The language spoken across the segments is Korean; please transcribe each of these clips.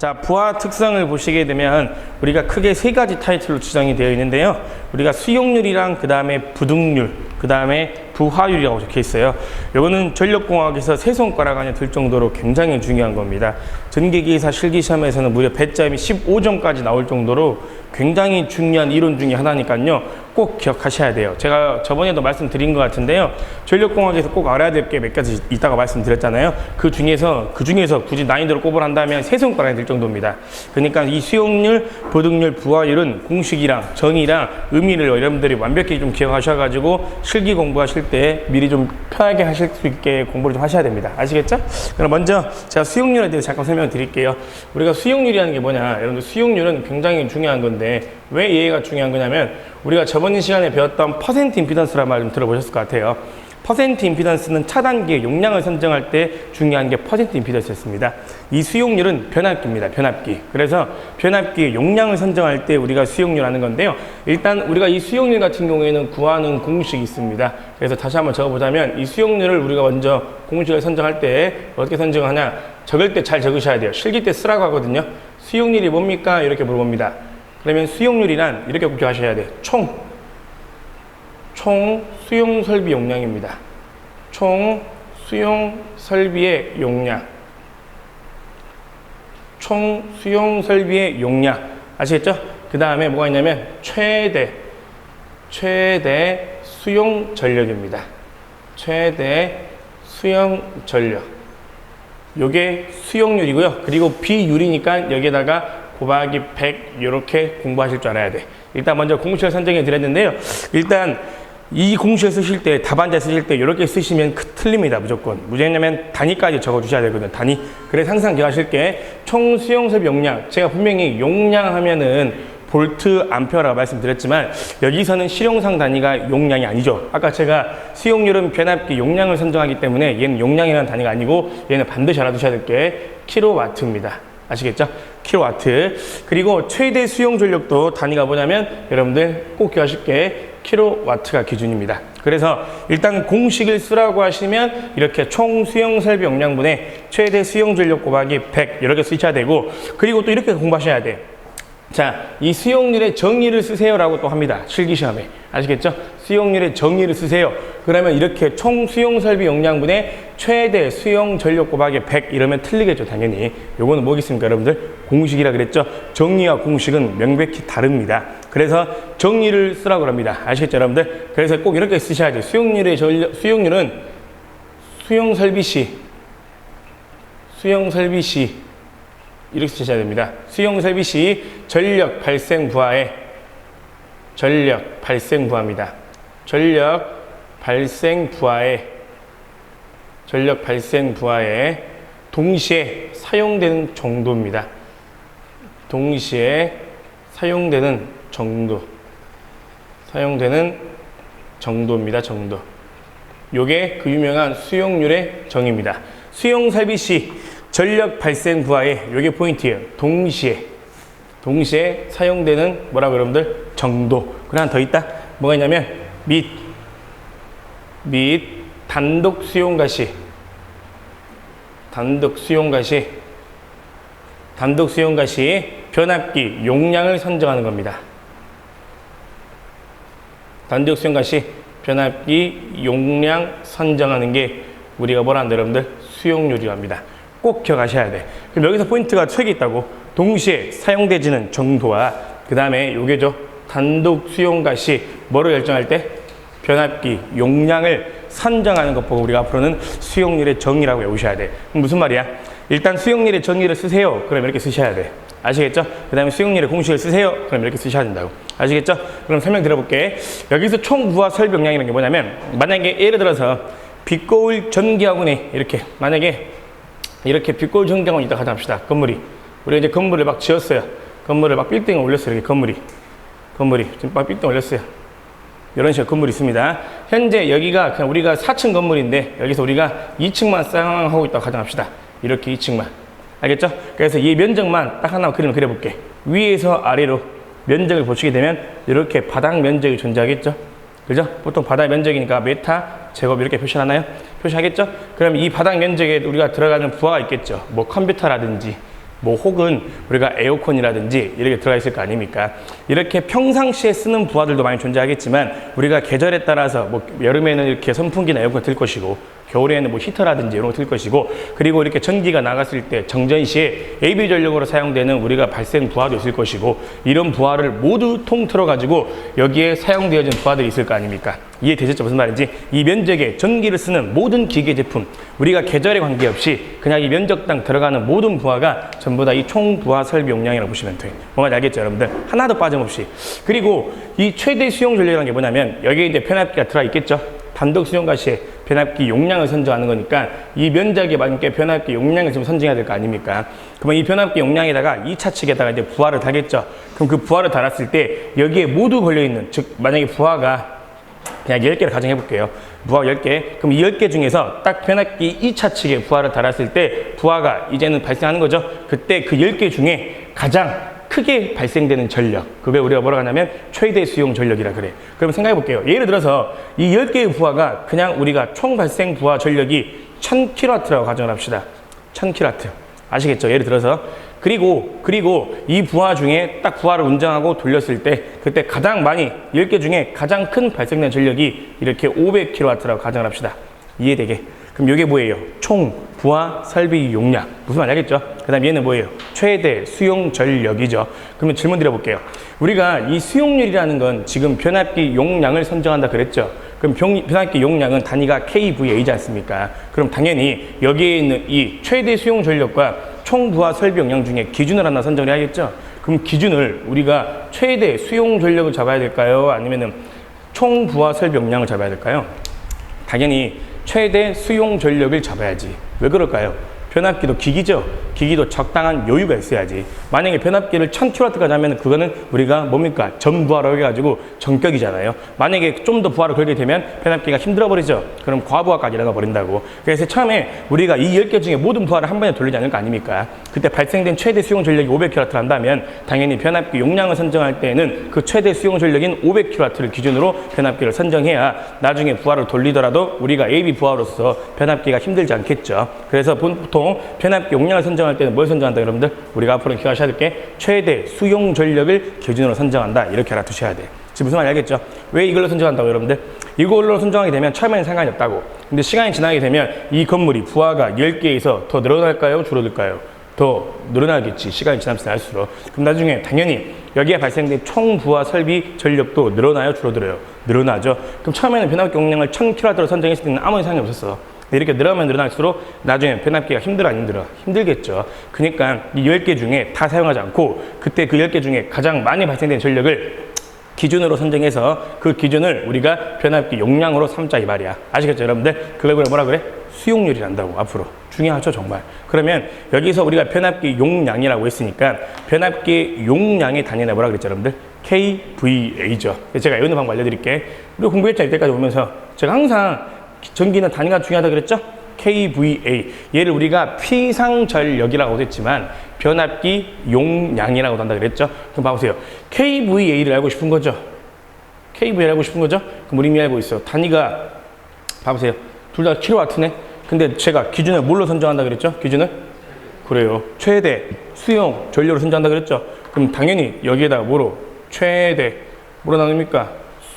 자, 부하 특성을 보시게 되면 우리가 크게 세 가지 타이틀로 지정이 되어 있는데요. 우리가 수용률이랑 그 다음에 부등률, 그 다음에 부하율이라고 적혀 있어요. 이거는 전력공학에서 세 손가락 안에 들 정도로 굉장히 중요한 겁니다. 전기기사 실기시험에서는 무려 배점이 15점까지 나올 정도로 굉장히 중요한 이론 중에 하나니까요. 꼭 기억하셔야 돼요. 제가 저번에도 말씀드린 것 같은데요. 전력공학에서 꼭 알아야 될 게 몇 가지 있다가 말씀드렸잖아요. 그 중에서 굳이 난이도를 꼽으란다면 세 손가락이 들 정도입니다. 그러니까 이 수용률, 부등률, 부하율은 공식이랑 정의랑 의미를 여러분들이 완벽히 좀 기억하셔가지고 실기 공부하실 때 미리 좀 편하게 하실 수 있게 공부를 좀 하셔야 됩니다. 아시겠죠? 그럼 먼저 제가 수용률에 대해서 잠깐 설명을 드릴게요. 우리가 수용률이라는 게 뭐냐? 여러분들 수용률은 굉장히 중요한 건데 왜 얘가 중요한 거냐면 우리가 저번 시간에 배웠던 퍼센트 임피던스라는 말 좀 들어보셨을 것 같아요. 퍼센트 임피던스는 차단기의 용량을 선정할 때 중요한 게 퍼센트 임피던스였습니다. 이 수용률은 변압기입니다. 변압기. 그래서 변압기의 용량을 선정할 때 우리가 수용률 하는 건데요. 일단 우리가 이 수용률 같은 경우에는 구하는 공식이 있습니다. 그래서 다시 한번 적어보자면 이 수용률을 우리가 먼저 공식을 선정할 때 어떻게 선정하냐. 적을 때 잘 적으셔야 돼요. 실기 때 쓰라고 하거든요. 수용률이 뭡니까? 이렇게 물어봅니다. 그러면 수용률이란 이렇게 기억하셔야 돼요. 총 수용 설비 용량입니다. 총 수용 설비의 용량. 총 수용 설비의 용량. 아시겠죠? 그 다음에 뭐가 있냐면 최대 수용 전력입니다. 최대 수용 전력. 요게 수용률이고요. 그리고 비율이니까 여기에다가 곱하기 100 이렇게 공부하실 줄 알아야 돼. 일단 먼저 공식을 선정해 드렸는데요. 일단 이 공식을 쓰실 때, 답안자 쓰실 때 이렇게 쓰시면 틀립니다. 무조건. 왜냐면 단위까지 적어 주셔야 되거든요. 단위. 그래서 항상 기억하실 게 총 수용설비 용량. 제가 분명히 용량 하면은 볼트, 암페어라고 말씀드렸지만 여기서는 실용상 단위가 용량이 아니죠. 아까 제가 수용률은 변압기 용량을 선정하기 때문에 얘는 용량이라는 단위가 아니고 얘는 반드시 알아두셔야 될 게 킬로와트입니다. 아시겠죠? 킬로와트. 그리고 최대 수용 전력도 단위가 뭐냐면 여러분들 꼭 기억하실 게 킬로와트가 기준입니다. 그래서 일단 공식을 쓰라고 하시면 이렇게 총 수용 설비 용량분의 최대 수용 전력 곱하기 100 이렇게 쓰셔야 되고 그리고 또 이렇게 공부하셔야 돼요. 자, 이 수용률의 정의를 쓰세요라고 또 합니다. 실기시험에. 아시겠죠? 수용률의 정의를 쓰세요. 그러면 이렇게 총 수용 설비 용량분의 최대 수용 전력 곱하기 100 이러면 틀리겠죠, 당연히. 요거는 뭐겠습니까, 여러분들? 공식이라 그랬죠? 정의와 공식은 명백히 다릅니다. 그래서 정의를 쓰라고 합니다. 아시겠죠, 여러분들? 그래서 꼭 이렇게 쓰셔야 돼요. 수용률은 수용 설비 시 이렇게 쓰셔야 됩니다. 수용 설비 시 전력 발생 부하입니다. 전력 발생 부하에 동시에 사용되는 정도입니다. 동시에 사용되는 정도입니다. 정도. 요게 그 유명한 수용률의 정의입니다. 수용 설비 시 전력 발생 부하에 요게 포인트예요. 동시에 사용되는 뭐라고 여러분들? 정도. 그리고 하나 더 있다. 뭐가 있냐면 및 단독 수용가 시 변압기 용량을 선정하는 겁니다. 단독 수용가 시 변압기 용량 선정하는 게 우리가 뭐라 한다 여러분들? 수용률이라고 합니다. 꼭 기억하셔야 돼. 그럼 여기서 포인트가 3개 있다고. 동시에 사용되지는 정도와 그 다음에 요게죠. 단독 수용가 시 뭐를 결정할 때? 변압기 용량을 선정하는 것 보고 우리가 앞으로는 수용률의 정의라고 외우셔야 돼. 그럼 무슨 말이야? 일단 수용률의 정의를 쓰세요. 그럼 이렇게 쓰셔야 돼. 아시겠죠? 그 다음에 수용률의 공식을 쓰세요. 그럼 이렇게 쓰셔야 된다고. 아시겠죠? 그럼 설명 들어볼게. 여기서 총 부하 설비 용량이라는 게 뭐냐면 만약에 예를 들어서 빗거울 전기학원에 이렇게 만약에 이렇게 빗거울 전기학원이 있다 가자 합시다. 건물이. 우리가 이제 건물을 막 지었어요. 건물을 막 빌딩을 올렸어요. 이렇게 건물이 지금 막 빌딩 올렸어요. 이런 식으로 건물이 있습니다. 현재 여기가 그냥 우리가 4층 건물인데 여기서 우리가 2층만 사용하고 있다고 가정합시다. 이렇게 2층만. 알겠죠? 그래서 이 면적만 딱 하나 그림을 그려볼게. 위에서 아래로 면적을 보시게 되면 이렇게 바닥 면적이 존재하겠죠? 그죠? 보통 바닥 면적이니까 메타 제곱 이렇게 표시하나요? 표시하겠죠? 그럼 이 바닥 면적에 우리가 들어가는 부하가 있겠죠? 뭐 컴퓨터라든지 뭐 혹은 우리가 에어컨이라든지 이렇게 들어가 있을 거 아닙니까? 이렇게 평상시에 쓰는 부하들도 많이 존재하겠지만 우리가 계절에 따라서 뭐 여름에는 이렇게 선풍기나 에어컨 틀 것이고 겨울에는 뭐 히터라든지 이런 거 틀 것이고 그리고 이렇게 전기가 나갔을 때 정전 시에 AV 전력으로 사용되는 우리가 발생 부하도 있을 것이고 이런 부하를 모두 통틀어 가지고 여기에 사용되어진 부하들이 있을 거 아닙니까? 이해되셨죠? 무슨 말인지 이 면적에 전기를 쓰는 모든 기계 제품 우리가 계절에 관계없이 그냥 이 면적당 들어가는 모든 부하가 전부 다 이 총 부하 설비 용량이라고 보시면 돼요. 뭔가 알겠죠 여러분들? 하나도 빠짐없이. 그리고 이 최대 수용 전력이라는 게 뭐냐면 여기에 이제 변압기가 들어가 있겠죠. 단독 수용가 시에 변압기 용량을 선정하는 거니까 이 면적에 맞게 변압기 용량을 좀 선정해야 될 거 아닙니까? 그러면 이 변압기 용량에다가 2차 측에다가 이제 부하를 달겠죠. 그럼 그 부하를 달았을 때 여기에 모두 걸려있는 즉 만약에 부하가 그냥 10개를 가정해 볼게요. 부하 10개. 그럼 이 10개 중에서 딱 변압기 2차 측에 부하를 달았을 때 부하가 이제는 발생하는 거죠. 그때 그 10개 중에 가장 크게 발생되는 전력, 그걸 우리가 뭐라고 하냐면 최대 수용 전력이라 그래. 그럼 생각해 볼게요. 예를 들어서 이 10개의 부하가 그냥 우리가 총 발생 부하 전력이 1000kW라고 가정을 합시다. 1000kW. 아시겠죠? 예를 들어서. 그리고 이 부하 중에 딱 부하를 운전하고 돌렸을 때 그때 가장 많이 10개 중에 가장 큰 발생된 전력이 이렇게 500kW라고 가정을 합시다. 이해되게. 그럼 이게 뭐예요? 총 부하 설비 용량. 무슨 말인지 알겠죠? 그 다음 얘는 뭐예요? 최대 수용 전력이죠. 그러면 질문 드려볼게요. 우리가 이 수용률이라는 건 지금 변압기 용량을 선정한다 그랬죠? 그럼 변압기 용량은 단위가 kVA지 않습니까? 그럼 당연히 여기에 있는 이 최대 수용 전력과 총 부하 설비 용량 중에 기준을 하나 선정을 해야겠죠? 그럼 기준을 우리가 최대 수용 전력을 잡아야 될까요? 아니면은 총 부하 설비 용량을 잡아야 될까요? 당연히 최대 수용 전력을 잡아야지. 왜 그럴까요? 변압기도 기기죠. 기기도 적당한 여유가 있어야지. 만약에 변압기를 1000kW까지 하면 그거는 우리가 뭡니까? 전부하라고 해가지고 전격이잖아요. 만약에 좀 더 부하를 걸게 되면 변압기가 힘들어 버리죠. 그럼 과부하까지 일어나 버린다고. 그래서 처음에 우리가 이 10개 중에 모든 부하를 한 번에 돌리지 않을 거 아닙니까? 그때 발생된 최대 수용 전력이 500kW 한다면 당연히 변압기 용량을 선정할 때에는 그 최대 수용 전력인 500kW를 기준으로 변압기를 선정해야 나중에 부하를 돌리더라도 우리가 AB 부하로서 변압기가 힘들지 않겠죠. 그래서 보통 변압기 용량을 선정할 때는 뭘 선정한다 여러분들? 우리가 앞으로 기억하셔야 될 게 최대 수용 전력을 기준으로 선정한다. 이렇게 알아두셔야 돼. 지금 무슨 말인지 알겠죠? 왜 이걸로 선정한다고 여러분들? 이걸로 선정하게 되면 처음에는 상관이 없다고. 근데 시간이 지나게 되면 이 건물이 부하가 10개에서 더 늘어날까요? 줄어들까요? 더 늘어나겠지. 시간이 지나면 지날수록. 그럼 나중에 당연히 여기에 발생된 총 부하 설비 전력도 늘어나요? 줄어들어요? 늘어나죠. 그럼 처음에는 변압기 용량을 1000kW로 선정했을 때는 아무 상관이 없었어. 이렇게 늘어나면 늘어날수록 나중에 변압기가 힘들어 안 힘들어? 힘들겠죠. 그러니까 이 10개 중에 다 사용하지 않고 그때 그 10개 중에 가장 많이 발생된 전력을 기준으로 선정해서 그 기준을 우리가 변압기 용량으로 삼자 이 말이야. 아시겠죠 여러분들? 그걸 뭐라 그래? 수용률이란다고. 앞으로 중요하죠 정말. 그러면 여기서 우리가 변압기 용량이라고 했으니까 변압기 용량의 단위는 뭐라 그랬죠 여러분들? kVA죠. 제가 이런 방법 알려드릴게. 우리 공부했잖아요. 이때까지 보면서 제가 항상 전기는 단위가 중요하다 그랬죠? kVA. 얘를 우리가 피상전력이라고 했지만 변압기 용량이라고 한다 그랬죠? 그럼 봐보세요. kVA를 알고 싶은 거죠? kVA를 알고 싶은 거죠? 그럼 우리 이미 알고 있어. 단위가 봐보세요. 둘 다 킬로와트네? 근데 제가 기준을 뭘로 선정한다 그랬죠? 기준을? 그래요. 최대 수용 전력으로 선정한다 그랬죠? 그럼 당연히 여기에다가 뭐로? 최대 뭐로 나눕니까?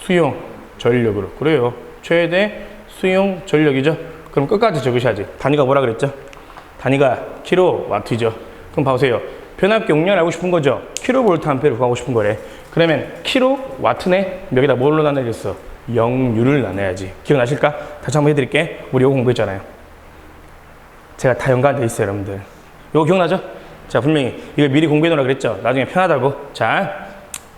수용 전력으로. 그래요. 최대 수용 전력이죠. 그럼 끝까지 적으셔야지. 단위가 뭐라 그랬죠? 단위가 킬로와트죠. 그럼 봐보세요. 변압기 용량을 알고 싶은 거죠. 킬로볼트 암페어를 구하고 싶은 거래. 그러면 킬로와트네? 여기다 뭘로 나눠야겠어? 영유를 나눠야지. 기억나실까? 다시 한번 해드릴게. 우리 이거 공부했잖아요. 제가 다 연관돼 있어요 여러분들. 이거 기억나죠? 자 분명히 이거 미리 공부해놓으라 그랬죠. 나중에 편하다고. 자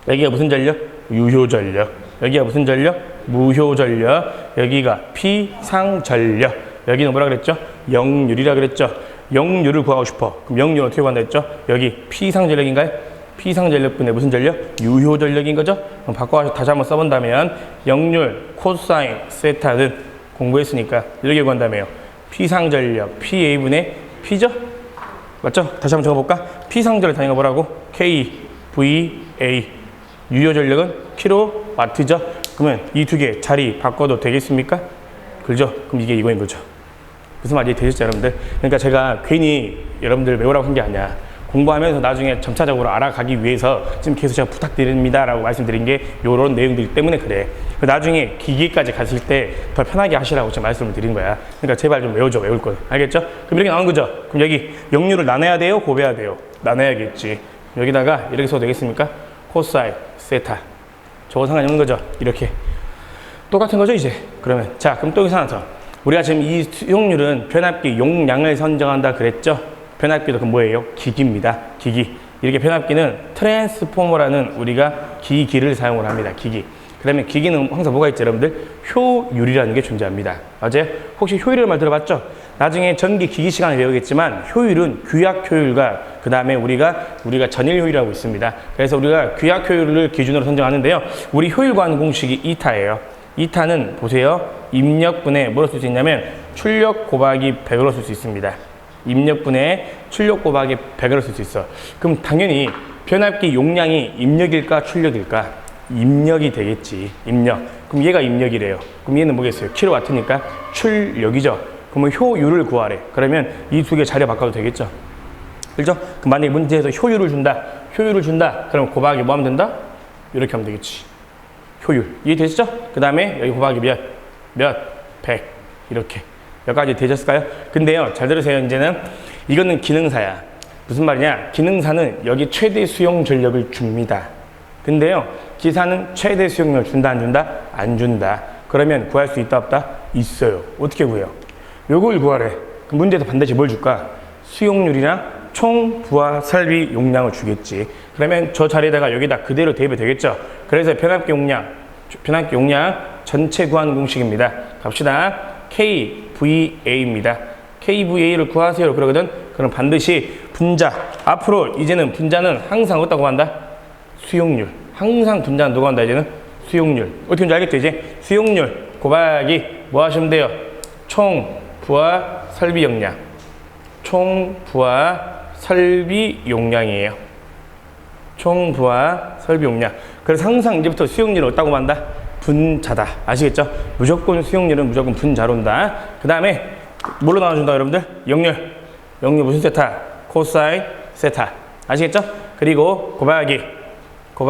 여기가 무슨 전력? 유효전력. 여기가 무슨 전력? 무효전력. 여기가 피상전력. 여기는 뭐라 그랬죠? 영유리라 그랬죠. 영유를 구하고 싶어. 그럼 영유는 어떻게 구한다 했죠? 여기 피상전력인가요? 피상전력분의 무슨 전력? 유효전력인 거죠? 그럼 바꿔서 다시 한번 써본다면 영률, 코사인, 세타는 공부했으니까 이렇게 구한다며요. 피상전력, PA분의 P죠? 맞죠? 다시 한번 적어볼까? 피상전력 단위가 뭐라고? kVA. 유효전력은 킬로와트죠? 그러면 이 두 개 자리 바꿔도 되겠습니까? 그죠? 그럼 이게 이거인 거죠. 무슨 말인지 되셨죠, 여러분들? 그러니까 제가 괜히 여러분들 외우라고 한 게 아니야. 공부하면서 나중에 점차적으로 알아가기 위해서 지금 계속 제가 부탁드립니다 라고 말씀드린 게 요런 내용들 때문에 그래. 나중에 기기까지 갔을 때 더 편하게 하시라고 제가 말씀을 드린 거야. 그러니까 제발 좀 외워줘, 외울 거. 알겠죠? 그럼 이렇게 나온 거죠. 그럼 여기 역류를 나눠야 돼요, 곱해야 돼요? 나눠야겠지. 여기다가 이렇게 써도 되겠습니까? 코사인, 세타. 저거 상관이 없는 거죠. 이렇게 똑같은 거죠 이제. 그러면 자, 그럼 또 여기서 하나 더. 우리가 지금 이 수용률은 변압기 용량을 선정한다 그랬죠. 변압기도 그럼 뭐예요? 기기입니다. 기기. 이렇게 변압기는 트랜스포머라는 우리가 기기를 사용을 합니다. 기기. 그다음에 기기는 항상 뭐가 있죠, 여러분들? 효율이라는 게 존재합니다. 맞아요? 혹시 효율이라는 말 들어봤죠? 나중에 전기 기기 시간에 배우겠지만 효율은 규약 효율과 그 다음에 우리가 전일 효율이라고 있습니다. 그래서 우리가 규약 효율을 기준으로 선정하는데요. 우리 효율 구하는 공식이 이타예요. 이타는 보세요. 입력분에 뭐로 쓸 수 있냐면 출력 곱하기 100으로 쓸 수 있습니다. 입력분에 출력 곱하기 100으로 쓸 수 있어. 그럼 당연히 변압기 용량이 입력일까 출력일까? 입력이 되겠지. 입력. 그럼 얘가 입력이래요. 그럼 얘는 뭐겠어요? 킬로와트니까 출력이죠. 그러면 효율을 구하래. 그러면 이 두 개 자리 바꿔도 되겠죠. 그렇죠? 그럼 만약에 문제에서 효율을 준다. 그럼 곱하기 뭐 하면 된다? 이렇게 하면 되겠지. 효율. 이해되시죠? 그 다음에 여기 곱하기 몇? 100. 이렇게. 여기까지 되셨을까요? 근데요, 잘 들으세요. 이제는 이거는 기능사야. 무슨 말이냐? 기능사는 여기 최대 수용 전력을 줍니다. 근데요, 기사는 최대 수용량을 준다, 안 준다? 안 준다. 그러면 구할 수 있다, 없다? 있어요. 어떻게 구해요? 요걸 구하래. 그럼 문제에서 반드시 뭘 줄까? 수용률이랑 총 부하 설비 용량을 주겠지. 그러면 저 자리에다가 여기다 그대로 대입이 되겠죠. 그래서 변압기 용량 전체 구하는 공식입니다. 갑시다. KVA입니다. KVA를 구하세요. 그러거든. 그럼 반드시 분자. 앞으로 이제는 분자는 항상 어디다 구한다? 수용률. 항상 분자는 누가 한다? 이제는 수용률. 어떻게 하는지 알겠죠? 이제 수용률 곱하기 뭐 하시면 돼요? 총 부하 설비 용량. 총 부하 설비 용량이에요. 총 부하 설비 용량. 그래서 항상 이제부터 수용률을 어디다고 한다? 분자다. 아시겠죠? 무조건 수용률은 무조건 분자로 온다. 그 다음에 뭘로 나눠준다, 여러분들? 역률. 역률 무슨 세타? 코사인 세타. 아시겠죠? 그리고 곱하기 그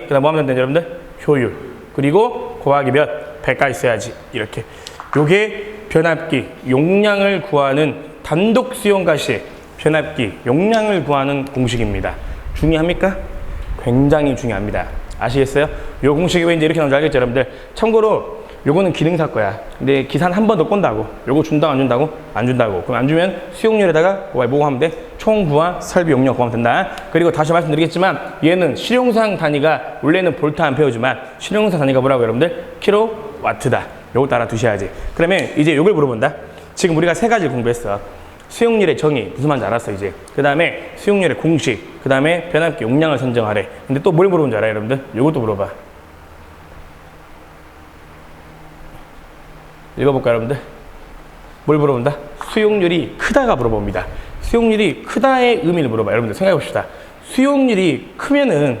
다음 뭐 하면 된다, 여러분들? 효율. 그리고 곱하기 몇? 100까지 써야지. 이렇게. 요게 변압기 용량을 구하는 단독 수용가 시 변압기 용량을 구하는 공식입니다. 중요합니까? 굉장히 중요합니다. 아시겠어요? 요 공식이 왜 이제 이렇게 나오는지 알겠죠, 여러분들? 참고로 요거는 기능사 거야. 근데 기사는 한 번 더 꼰다고. 요거 준다고 안 준다고? 안 준다고. 그럼 안 주면 수용률에다가 뭐 하면 돼? 총 부하 설비 용량 구하면 된다. 그리고 다시 말씀드리겠지만 얘는 실용상 단위가 원래는 볼트 암페어지만 실용상 단위가 뭐라고, 여러분들? 킬로와트다. 요거 따라 두셔야지. 그러면 이제 요걸 물어본다. 지금 우리가 세 가지를 공부했어. 수용률의 정의, 무슨 말인지 알았어, 이제. 그 다음에 수용률의 공식, 그 다음에 변압기 용량을 선정하래. 근데 또 뭘 물어본 줄 알아요, 여러분들? 요것도 물어봐. 읽어볼까요, 여러분들? 뭘 물어본다? 수용률이 크다가 물어봅니다. 수용률이 크다의 의미를 물어봐. 여러분들 생각해봅시다. 수용률이 크면은,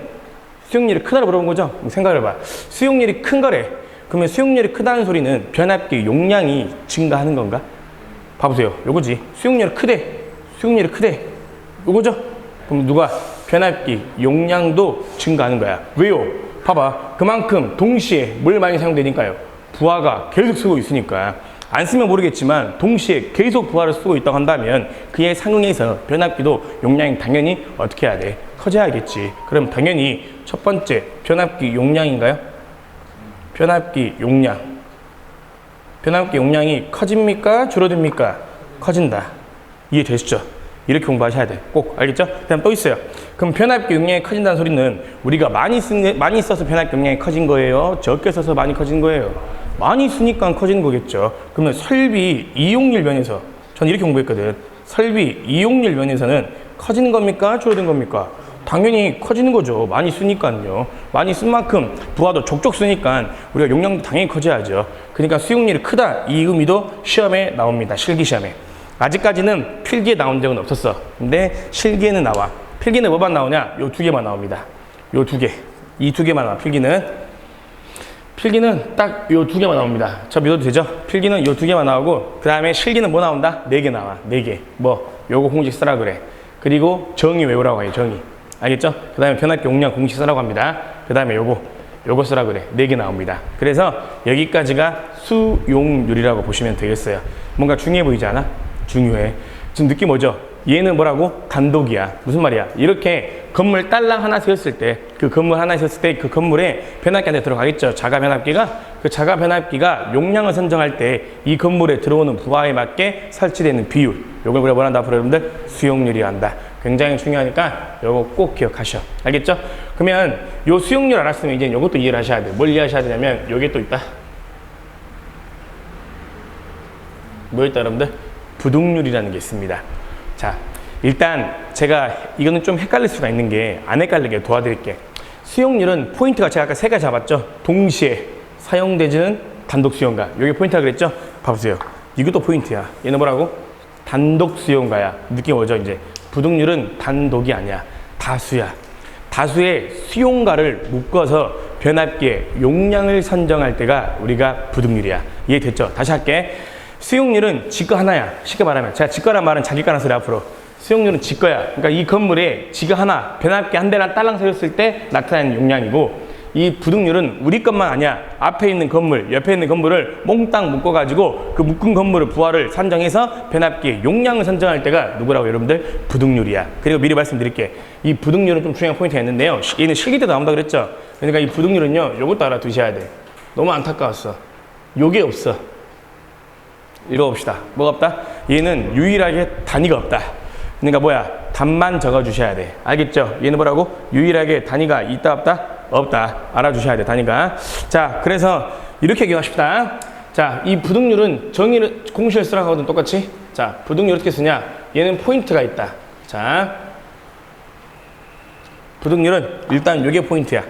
수용률이 크다를 물어본 거죠? 생각해봐. 수용률이 큰 거래. 그러면 수용률이 크다는 소리는 변압기 용량이 증가하는 건가? 봐보세요. 요거지. 수용률이 크대. 수용률이 크대. 요거죠? 그럼 누가? 변압기 용량도 증가하는 거야. 왜요? 봐봐. 그만큼 동시에 뭘 많이 사용되니까요. 부하가 계속 쓰고 있으니까. 안 쓰면 모르겠지만 동시에 계속 부하를 쓰고 있다고 한다면 그에 상응해서 변압기도 용량이 당연히 어떻게 해야 돼? 커져야겠지. 그럼 당연히 첫 번째 변압기 용량인가요? 변압기 용량. 변압기 용량이 커집니까? 줄어듭니까? 커진다. 이해되시죠? 이렇게 공부하셔야 돼. 꼭 알겠죠? 그다음 또 있어요. 그럼 변압기 용량이 커진다는 소리는 우리가 많이 써서 변압기 용량이 커진 거예요? 적게 써서 많이 커진 거예요? 많이 쓰니까 커지는 거겠죠. 그러면 설비 이용률 면에서 전 이렇게 공부했거든. 설비 이용률 면에서는 커지는 겁니까? 줄어든 겁니까? 당연히 커지는 거죠. 많이 쓰니까요. 많이 쓴 만큼 부하도 족족 쓰니까 우리가 용량도 당연히 커져야죠. 그러니까 수용률이 크다. 이 의미도 시험에 나옵니다. 실기 시험에. 아직까지는 필기에 나온 적은 없었어. 근데 실기에는 나와. 필기는 뭐만 나오냐? 요 두 개만 나옵니다. 요 두 개. 이 두 개만 나와. 필기는 딱 요 두 개만 나옵니다. 저 믿어도 되죠? 필기는 요 두 개만 나오고 그 다음에 실기는 뭐 나온다? 4개 나와. 4개. 뭐 요거 공식 쓰라 그래. 그리고 정의 외우라고 해요. 정의. 알겠죠? 그 다음에 변압기 용량 공식 쓰라고 합니다. 그 다음에 요거 쓰라고 그래. 4개 나옵니다. 그래서 여기까지가 수용률이라고 보시면 되겠어요. 뭔가 중요해 보이지 않아? 중요해. 지금 느낌 오죠? 얘는 뭐라고? 단독이야. 무슨 말이야? 이렇게 건물 딸랑 하나 세웠을 때, 그 건물 하나 세웠을 때 그 건물에 변압기한테 들어가겠죠. 자가 변압기가. 그 자가 변압기가 용량을 선정할 때 이 건물에 들어오는 부하에 맞게 설치되는 비율. 요걸 우리가 뭐란다? 앞으로 여러분들 수용률이라 한다. 굉장히 중요하니까 요거 꼭 기억하셔. 알겠죠? 그러면 요 수용률 알았으면 이제 요것도 이해를 하셔야 돼. 뭘 이해하셔야 되냐면 요게 또 있다. 뭐 있다 여러분들? 부동률이라는 게 있습니다. 자, 일단 제가 이거는 좀 헷갈릴 수가 있는 게 안 헷갈리게 도와드릴게. 수용률은 포인트가 제가 아까 3가지 잡았죠? 동시에 사용되지는 단독 수용가. 이게 포인트가 그랬죠? 봐보세요. 이것도 포인트야. 얘는 뭐라고? 단독 수용가야. 느낌 오죠? 이제 부동률은 단독이 아니야. 다수야. 다수의 수용가를 묶어서 변압기의 용량을 선정할 때가 우리가 부동률이야. 이해됐죠? 다시 할게. 수용률은 지거 하나야. 쉽게 말하면. 제가 지거란 말은 자기 거란 소리 앞으로. 수용률은 지거야. 그러니까 이 건물에 지거 하나, 변압기 한 대랑 딸랑 세웠을 때 나타나는 용량이고, 이 부등률은 우리 것만 아니야. 앞에 있는 건물, 옆에 있는 건물을 몽땅 묶어가지고 그 묶은 건물의 부하를 산정해서 변압기의 용량을 선정할 때가 누구라고 여러분들? 부등률이야. 그리고 미리 말씀드릴게. 이 부등률은 좀 중요한 포인트가 있는데요. 얘는 실기 때도 나온다 그랬죠? 그러니까 이 부등률은요, 요것도 알아두셔야 돼. 너무 안타까웠어. 요게 없어. 읽어봅시다. 뭐가 없다? 얘는 유일하게 단위가 없다. 그러니까 뭐야? 답만 적어주셔야 돼. 알겠죠? 얘는 뭐라고? 유일하게 단위가 있다 없다? 없다. 알아주셔야 돼. 단위가. 자, 그래서 이렇게 기억하십시다. 자, 이 부등률은 정의를 공식을 쓰라고 하거든. 똑같이. 자, 부등률 어떻게 쓰냐? 얘는 포인트가 있다. 자, 부등률은 일단 요게 포인트야.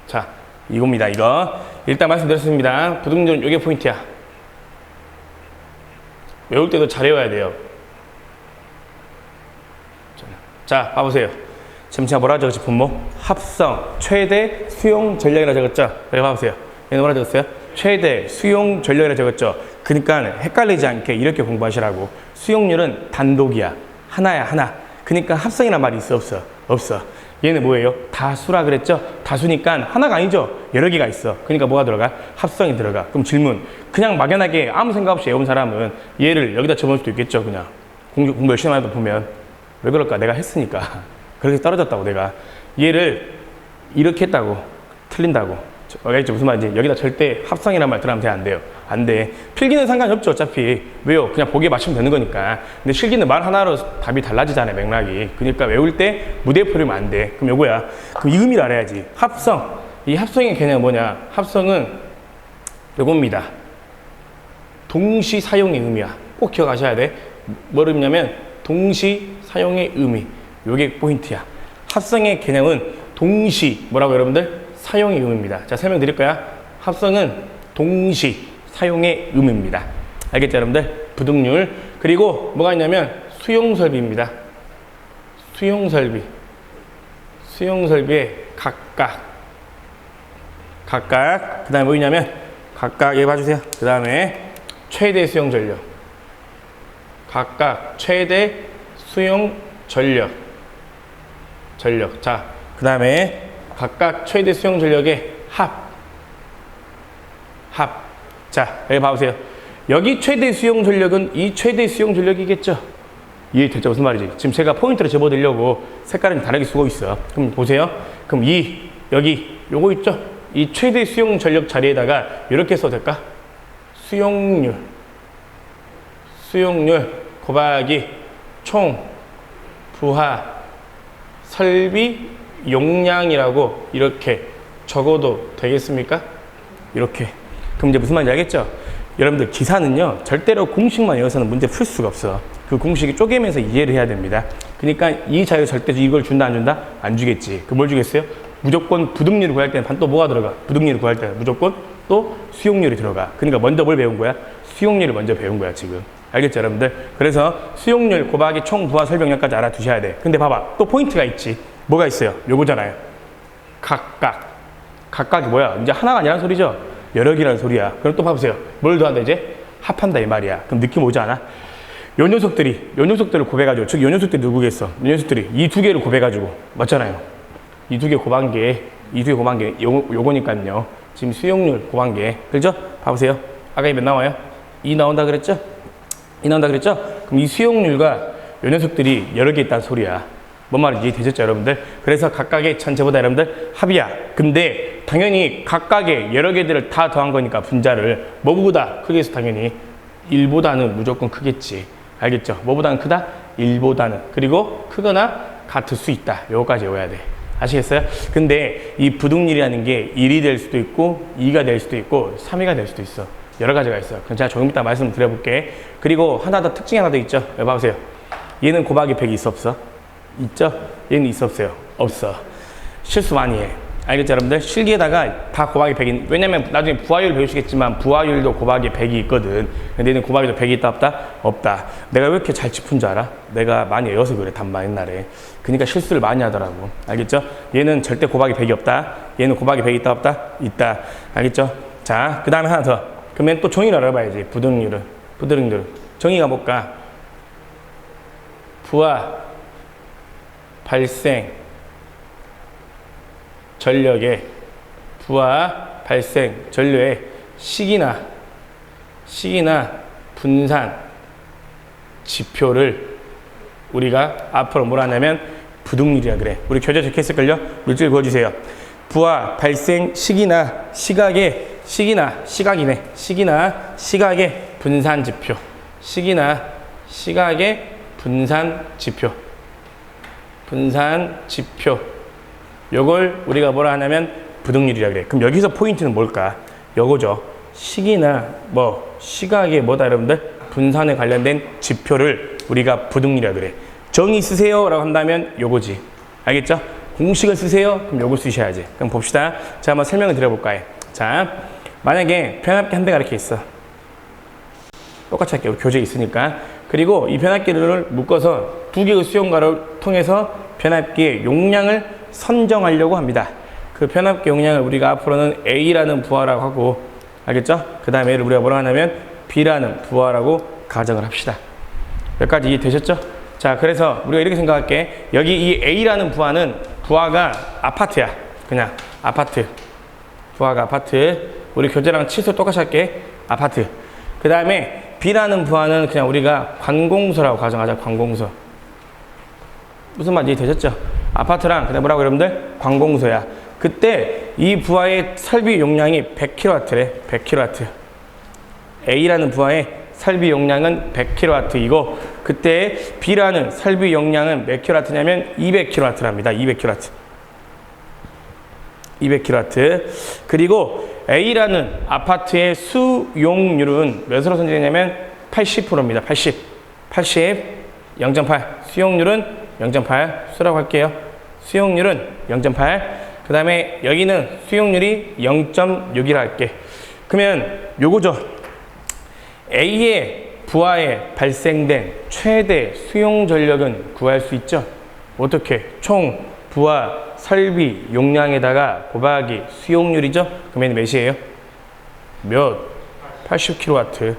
자, 이겁니다. 이거. 일단 말씀드렸습니다. 부등률은 요게 포인트야. 외울 때도 잘 외워야 돼요. 자, 봐보세요. 지금 제가 뭐라 적었지? 분모? 합성, 최대 수용 전력이라 적었죠? 여기 봐보세요. 얘는 뭐라 적었어요? 최대 수용 전력이라 적었죠? 그러니까 헷갈리지 않게 이렇게 공부하시라고. 수용률은 단독이야. 하나야, 하나. 그러니까 합성이란 말이 있어, 없어? 없어. 얘는 뭐예요? 다수라 그랬죠? 다수니까 하나가 아니죠? 여러 개가 있어. 그러니까 뭐가 들어가? 합성이 들어가. 그럼 질문. 그냥 막연하게 아무 생각 없이 외운 사람은 얘를 여기다 적을 수도 있겠죠, 그냥. 공부 열심히 하다 보면. 왜 그럴까? 내가 했으니까. 그렇게 떨어졌다고, 내가. 얘를 이렇게 했다고. 틀린다고. 알겠죠? 무슨 말인지. 여기다 절대 합성이란 말 들어가면 안 돼요. 안 돼. 필기는 상관이 없죠, 어차피. 왜요? 그냥 보기에 맞추면 되는 거니까. 근데 실기는 말 하나로 답이 달라지잖아요, 맥락이. 그러니까 외울 때 무대표리면 안 돼. 그럼 요거야. 그럼 이 의미를 알아야지. 합성. 이 합성의 개념은 뭐냐? 합성은 요겁니다. 동시 사용의 의미야. 꼭 기억하셔야 돼. 뭘 의미냐면 동시 사용의 의미. 요게 포인트야. 합성의 개념은 동시 뭐라고 여러분들? 사용의 의미입니다. 자, 설명드릴 거야. 합성은 동시 사용의 의미입니다. 알겠죠, 여러분들? 부등률. 그리고 뭐가 있냐면 수용설비입니다. 수용설비. 수용설비의 각각. 그 다음에 뭐 있냐면 각각, 얘 봐주세요. 그 다음에 최대 수용 전력. 각각 최대 수용 전력. 자, 그 다음에 각각 최대 수용 전력의 합. 자, 여기 봐보세요. 여기 최대 수용 전력은 이 최대 수용 전력이겠죠? 이해됐죠? 무슨 말이지? 지금 제가 포인트를 집어드리려고 색깔은 다르게 쓰고 있어. 그럼 보세요. 그럼 여기, 요거 있죠? 이 최대 수용 전력 자리에다가 이렇게 써도 될까? 수용률 곱하기 총 부하 설비 용량이라고 이렇게 적어도 되겠습니까? 이렇게. 그럼 이제 무슨 말인지 알겠죠? 여러분들 기사는요, 절대로 공식만 외워서는 문제 풀 수가 없어. 그 공식이 쪼개면서 이해를 해야 됩니다. 그러니까 이 자유 절대 이걸 준다 안 준다? 안 주겠지. 그 뭘 주겠어요? 무조건 부등률을 구할 때는 또 뭐가 들어가? 부등률을 구할 때는 무조건 또 수용률이 들어가. 그러니까 먼저 뭘 배운 거야? 수용률을 먼저 배운 거야, 지금. 알겠죠, 여러분들? 그래서 수용률 곱하기 총 부하 설명량까지 알아두셔야 돼. 근데 봐봐. 또 포인트가 있지. 뭐가 있어요? 요거잖아요. 각각이 뭐야? 이제 하나가 아니라는 소리죠? 여러 개라는 소리야. 그럼 또 봐보세요. 뭘 더한다, 이제? 합한다 이 말이야. 그럼 느낌 오지 않아? 요 녀석들을 곱해가지고, 즉 요 녀석들이 누구겠어? 요 녀석들이 이 두 개를 곱해가지고, 맞잖아요. 이 두 개 곱한 게, 요거니까요. 지금 수용률 곱한 게, 그죠? 봐보세요. 아까 몇 나와요? 2 나온다 그랬죠? 2 나온다 그랬죠? 그럼 이 수용률과 요 녀석들이 여러 개 있다는 소리야. 뭔 말인지 이해되셨죠, 여러분들? 그래서 각각의 전체보다 여러분들 합이야. 근데 당연히 각각의 여러 개들을 다 더한 거니까 분자를 뭐보다 크겠어? 당연히 1보다는 무조건 크겠지. 알겠죠? 뭐보다는 크다? 1보다는. 그리고 크거나 같을 수 있다. 요거까지 외워야 돼. 아시겠어요? 근데 이 부등률이라는 게 1이 될 수도 있고 2가 될 수도 있고 3이가 될 수도 있어. 여러 가지가 있어. 그럼 제가 조금 이따 말씀드려볼게. 그리고 하나 더 특징이 하나 더 있죠. 여기 봐보세요. 얘는 곱하기 100이 있어 없어? 있죠? 얘는 있어 없어요? 없어. 실수 많이 해. 알겠죠, 여러분들? 실기에다가 다 곱하기 100인, 왜냐면 나중에 부하율 배우시겠지만 부하율도 곱하기 100이 있거든. 근데 얘는 곱하기도 100이 있다 없다? 없다. 내가 왜 이렇게 잘 짚은 줄 알아? 내가 많이 외워서 그래, 단마 옛날에. 그러니까 실수를 많이 하더라고. 알겠죠? 얘는 절대 곱하기 100이 없다. 얘는 곱하기 100이 있다 없다? 있다. 알겠죠? 자, 그 다음에 하나 더. 그러면 또 정의를 알아봐야지. 부등률은. 정의가 뭘까? 부하 발생 전력의 시기나 분산 지표를 우리가 앞으로 뭐라 하냐면 부등률이라 그래. 우리 교재 적혀있을걸요? 물질 그어주세요. 부하 발생 시기나 시각의 분산 지표 요걸 우리가 뭐라 하냐면 부등률이라 그래. 그럼 여기서 포인트는 뭘까? 요거죠. 시각의 뭐다 여러분들? 분산에 관련된 지표를 우리가 부등률이라 그래. 정의 쓰세요 라고 한다면 요거지. 알겠죠? 공식을 쓰세요? 그럼 요걸 쓰셔야지. 그럼 봅시다. 자, 한번 설명을 드려볼까요? 자, 만약에 변압기 한 대가 이렇게 있어. 똑같이 할게요. 교재에 있으니까. 그리고 이 변압기를 묶어서 두 개의 수용가를 통해서 변압기의 용량을 선정하려고 합니다. 그 변압기 용량을 우리가 앞으로는 A라는 부하라고 하고, 알겠죠? 그 다음에 얘를 우리가 뭐라고 하냐면 B라는 부하라고 가정을 합시다. 여기까지 이해되셨죠? 자, 그래서 우리가 이렇게 생각할게. 여기 이 A라는 부하가 아파트야. 그냥 아파트. 부하가 아파트. 우리 교재랑 치수 똑같이 할게. 아파트. 그 다음에 B라는 부하는 그냥 우리가 관공서라고 가정하자. 관공서. 무슨 말인지 되셨죠? 아파트랑 그다음 뭐라고 여러분들? 관공서야. 그때 이 부하의 설비 용량이 100kW래. 100kW. A라는 부하의 설비 용량은 100kW이고 그때 B라는 설비 용량은 몇 kW냐면 200kW랍니다. 200kW. 그리고 A라는 아파트의 수용률은 몇으로 선정되냐면 80%입니다. 80. 0.8. 수용률은 0.8 수라고 할게요. 수용률은 0.8. 그 다음에 여기는 수용률이 0.6이라 할게. 그러면 요거죠. A의 부하에 발생된 최대 수용 전력은 구할 수 있죠. 어떻게? 총 부하 설비 용량에다가 곱하기 수용률이죠. 그러면 몇이에요? 80kW.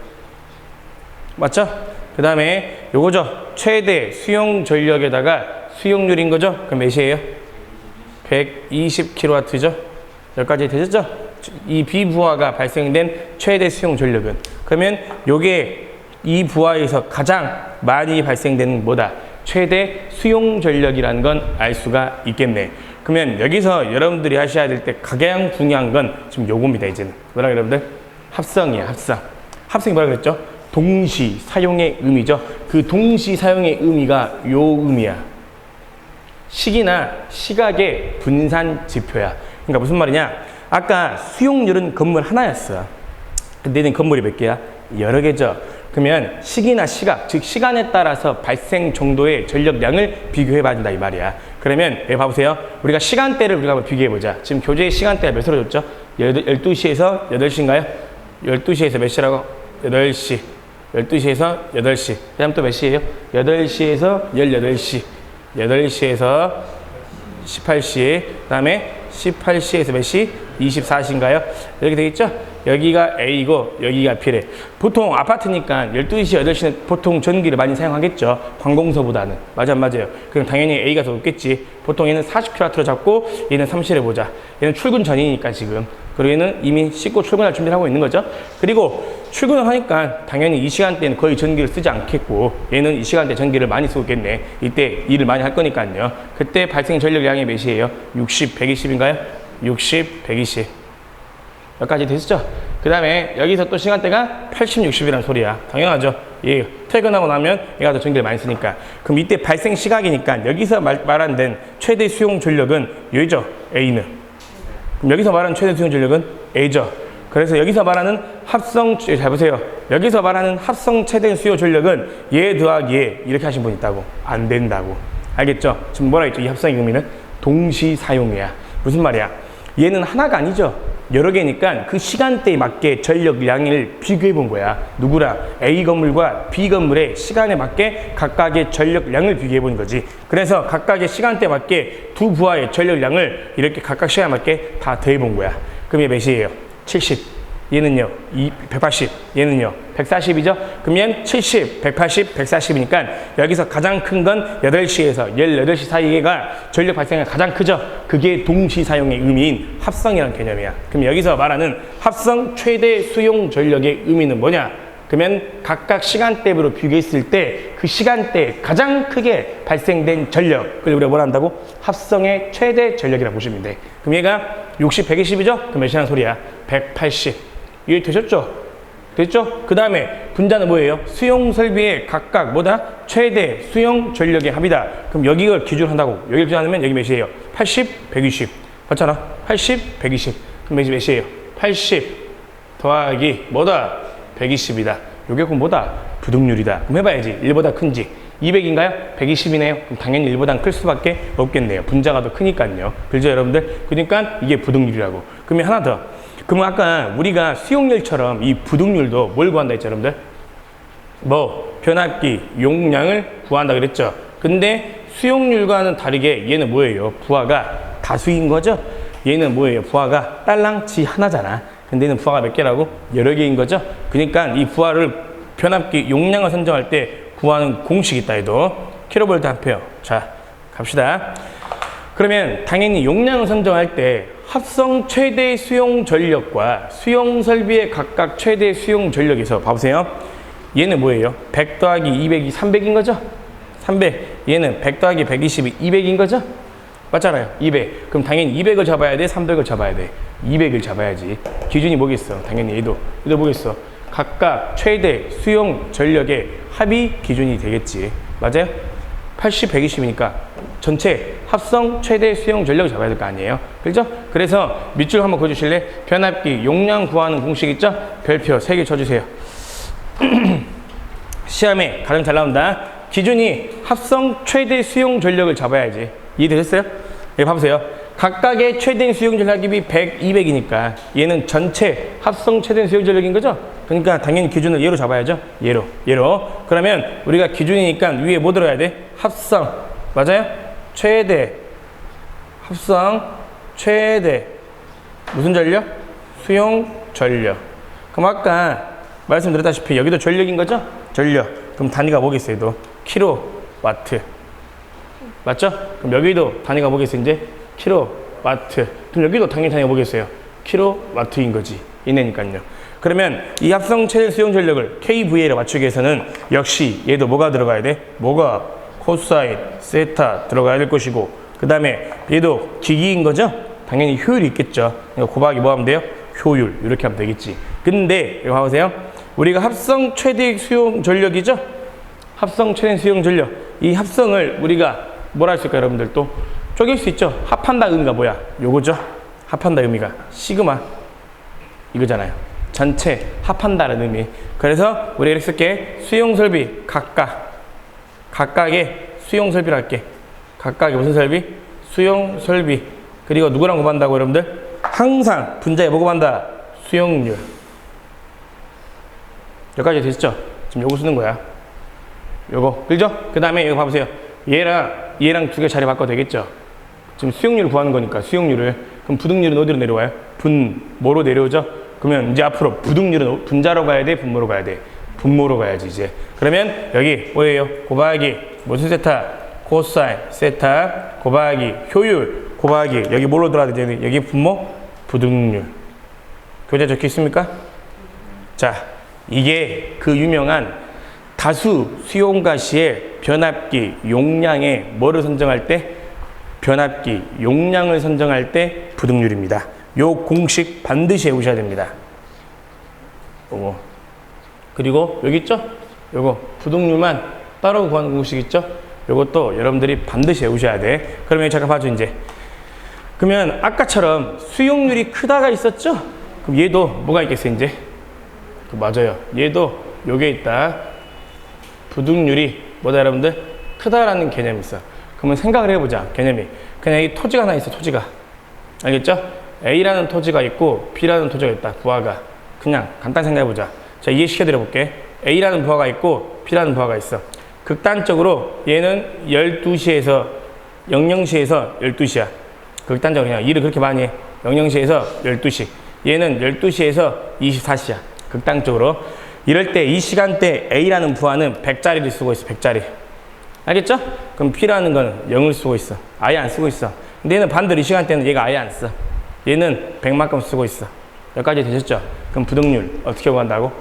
맞죠? 그 다음에 요거죠. 최대 수용 전력에다가 수용률인 거죠. 그럼 몇이에요? 120kW죠. 여기까지 되셨죠? 이 비부하가 발생된 최대 수용 전력은. 그러면 요게 이 부하에서 가장 많이 발생되는 뭐다? 최대 수용 전력이라는 건 알 수가 있겠네. 그러면 여기서 여러분들이 하셔야 될 때 가장 중요한 건 지금 요겁니다. 이제는 뭐라 여러분들? 합성이야. 합성이 뭐라 그랬죠? 동시 사용의 의미죠. 그 동시 사용의 의미가 요 의미야. 시각의 분산 지표야. 그러니까 무슨 말이냐? 아까 수용률은 건물 하나였어. 근데 얘는 건물이 몇 개야? 여러 개죠. 그러면 시기나 시각, 즉 시간에 따라서 발생 정도의 전력량을 비교해 봐야 된다 이 말이야. 그러면 여기 봐보세요. 우리가 시간대를 우리가 한번 비교해 보자. 지금 교재의 시간대가 몇으로 줬죠? 12시에서 8시인가요? 12시에서 몇 시라고? 8시. 12시에서 8시. 그 다음 또 몇 시예요? 8시에서 18시. 8시에서 18시. 그 다음에 18시에서 몇 시? 24시인가요? 이렇게 되겠죠? 여기가 A고 여기가 B래. 보통 아파트니까 12시, 8시는 보통 전기를 많이 사용하겠죠. 관공서보다는. 맞아, 안 맞아요? 그럼 당연히 A가 더 높겠지. 보통 얘는 40kW로 잡고 얘는 30을 보자. 얘는 출근 전이니까 지금. 그리고 얘는 이미 씻고 출근할 준비를 하고 있는 거죠. 그리고 출근을 하니까 당연히 이 시간대는 거의 전기를 쓰지 않겠고 얘는 이 시간대 전기를 많이 쓰고 있겠네. 이때 일을 많이 할 거니까요. 그때 발생 전력량이 몇이에요? 60, 120인가요? 60, 120. 여기까지 됐죠? 그 다음에 여기서 또 시간대가 80, 60이라는 소리야. 당연하죠. 얘 퇴근하고 나면 얘가 더 전기를 많이 쓰니까. 그럼 이때 발생 시각이니까 여기서 말한 최대 수용 전력은 여기죠? A는. 그럼 여기서 말하는 최대 수용 전력은 A죠. 그래서 여기서 말하는 합성, 잘 보세요. 여기서 말하는 합성 최대 수요 전력은 얘 더하기 얘 이렇게 하신 분 있다고. 안 된다고. 알겠죠? 지금 뭐라 했죠? 이 합성의 의미는 동시 사용이야. 무슨 말이야? 얘는 하나가 아니죠. 여러 개니까 그 시간대에 맞게 전력량을 비교해 본 거야. 누구랑? A 건물과 B 건물의 시간에 맞게 각각의 전력량을 비교해 본 거지. 그래서 각각의 시간대에 맞게 두 부하의 전력량을 이렇게 각각 시간에 맞게 다 더해 본 거야. 그럼 얘 몇이에요? 70. 얘는요, 180. 얘는요, 140이죠? 그럼 얘는 70, 180, 140이니까 여기서 가장 큰 건 8시에서 18시 사이가 전력 발생이 가장 크죠? 그게 동시 사용의 의미인 합성이라는 개념이야. 그럼 여기서 말하는 합성 최대 수용 전력의 의미는 뭐냐? 그러면 각각 시간대로 비교했을 때 그 시간대에 가장 크게 발생된 전력, 그걸 우리가 뭐라 한다고? 합성의 최대 전력이라고 보시면 돼. 그럼 얘가 60, 120이죠? 그럼 몇이라는 소리야? 180. 이해 되셨죠? 됐죠? 그 다음에 분자는 뭐예요? 수용 설비의 각각 뭐다? 최대 수용 전력의 합이다. 그럼 여기를 기준한다고. 여기를 기준하면 여기 몇이에요? 80, 120. 맞잖아? 80, 120. 그럼 몇이에요? 80 더하기 뭐다? 120이다. 요게 그럼 뭐다? 부등률이다. 그럼 해봐야지. 1보다 큰지. 200인가요? 120이네요. 그럼 당연히 1보다 클 수밖에 없겠네요. 분자가 더 크니까요. 그죠, 여러분들? 그러니까 이게 부등률이라고. 그러면 하나 더. 그럼 아까 우리가 수용률처럼 이 부등률도 뭘 구한다 했죠, 여러분들? 뭐 변압기 용량을 구한다 그랬죠. 근데 수용률과는 다르게 얘는 뭐예요? 부하가 다수인 거죠. 얘는 뭐예요? 부하가 딸랑치 하나잖아. 근데 얘는 부하가 몇 개라고? 여러 개인 거죠. 그러니까 이 부하를 변압기 용량을 선정할 때 구하는 공식이 있다 해도 킬로볼트 암페어. 자, 갑시다. 그러면 당연히 용량을 선정할 때 합성 최대 수용 전력과 수용 설비의 각각 최대 수용 전력에서 봐보세요. 얘는 뭐예요? 100 더하기 200이 300인 거죠? 300. 얘는 100 더하기 120이 200인 거죠? 맞잖아요. 200. 그럼 당연히 200을 잡아야 돼? 300을 잡아야 돼? 200을 잡아야지. 기준이 뭐겠어? 당연히 얘도 뭐겠어? 각각 최대 수용 전력의 합이 기준이 되겠지. 맞아요? 80, 120이니까 전체 합성 최대 수용 전력을 잡아야 될 거 아니에요? 그렇죠? 그래서 밑줄 한번 그어주실래? 변압기 용량 구하는 공식 있죠? 별표 3개 쳐주세요. 시험에 가장 잘 나온다. 기준이 합성 최대 수용 전력을 잡아야지. 이해되셨어요? 여기 봐보세요. 각각의 최대 수용 전력이 100, 200이니까 얘는 전체 합성 최대 수용 전력인 거죠? 그러니까 당연히 기준을 얘로 잡아야죠. 얘로. 그러면 우리가 기준이니까 위에 뭐 들어야 돼? 합성. 맞아요? 최대. 합성. 최대. 무슨 전력? 수용 전력. 그럼 아까 말씀드렸다시피 여기도 전력인 거죠? 전력. 그럼 단위가 뭐겠어요? 또 킬로와트. 맞죠? 그럼 여기도 단위가 뭐겠어요? 이제 킬로와트. 그럼 여기도 당연히 단위가 뭐겠어요? 킬로와트인 거지. 이내니까요. 그러면 이 합성 최대 수용 전력을 kVA로 맞추기 위해서는 역시 얘도 뭐가 들어가야 돼? 뭐가? 코사인, 세타 들어가야 될 것이고, 그 다음에 얘도 기기인 거죠? 당연히 효율이 있겠죠. 곱하기 뭐 하면 돼요? 효율. 이렇게 하면 되겠지. 근데 이거 봐보세요. 우리가 합성 최대 수용 전력이죠? 합성 최대 수용 전력. 이 합성을 우리가 뭐라 할 수 있을까요, 여러분들? 또 쪼갤 수 있죠? 합한다 의미가 뭐야? 요거죠? 합한다 의미가 시그마 이거잖아요. 전체 합한다는 의미. 그래서 우리가 이렇게 쓸게. 수용 설비 각각의 수용 설비를 할게. 각각의 무슨 설비? 수용 설비. 그리고 누구랑 곱한다고, 여러분들? 항상 분자에 뭐 곱한다? 수용률. 여기까지 됐죠? 지금 요거 쓰는 거야. 요거. 그죠? 그 다음에 이거 봐보세요. 얘랑 두 개 자리 바꿔도 되겠죠? 지금 수용률을 구하는 거니까 수용률을. 그럼 부등률은 어디로 내려와요? 뭐로 내려오죠? 그러면 이제 앞으로 부등률은 분자로 가야 돼, 분모로 가야 돼? 분모로 가야지 이제. 그러면 여기 뭐예요? 곱하기 무슨 세타? 코사인 세타 곱하기 효율 곱하기 여기 뭘로 들어가야 되지? 여기 분모 부등률. 교재 적혀 있습니까? 자, 이게 그 유명한 다수 수용가시의 변압기 용량의 뭐를 선정할 때? 변압기 용량을 선정할 때 부등률입니다. 요 공식 반드시 외우셔야 됩니다. 요거. 그리고 여기 있죠? 요거 부등률만 따로 구하는 공식 있죠? 요것도 여러분들이 반드시 외우셔야 돼. 그러면 잠깐 봐줘 이제. 그러면 아까처럼 수용률이 크다가 있었죠? 그럼 얘도 뭐가 있겠어요 이제? 맞아요. 얘도 요게 있다. 부등률이 뭐다 여러분들? 크다라는 개념이 있어. 그러면 생각을 해보자. 개념이. 그냥 이 토지가 하나 있어. 토지가. 알겠죠? A라는 토지가 있고 B라는 토지가 있다. 부하가. 그냥 간단히 생각해보자. 자, 이해시켜드려 볼게. A라는 부하가 있고 B라는 부하가 있어. 극단적으로 얘는 12시에서 00시에서 12시야. 극단적으로 그냥 일을 그렇게 많이 해. 00시에서 12시. 얘는 12시에서 24시야. 극단적으로. 이럴 때 이 시간대 A라는 부하는 100짜리를 쓰고 있어. 100짜리. 알겠죠? 그럼 B라는 건 0을 쓰고 있어. 아예 안 쓰고 있어. 근데 얘는 반대로 이 시간대는 얘가 아예 안 써. 얘는 100만큼 쓰고 있어. 여기까지 되셨죠? 그럼 부등률 어떻게 구한다고?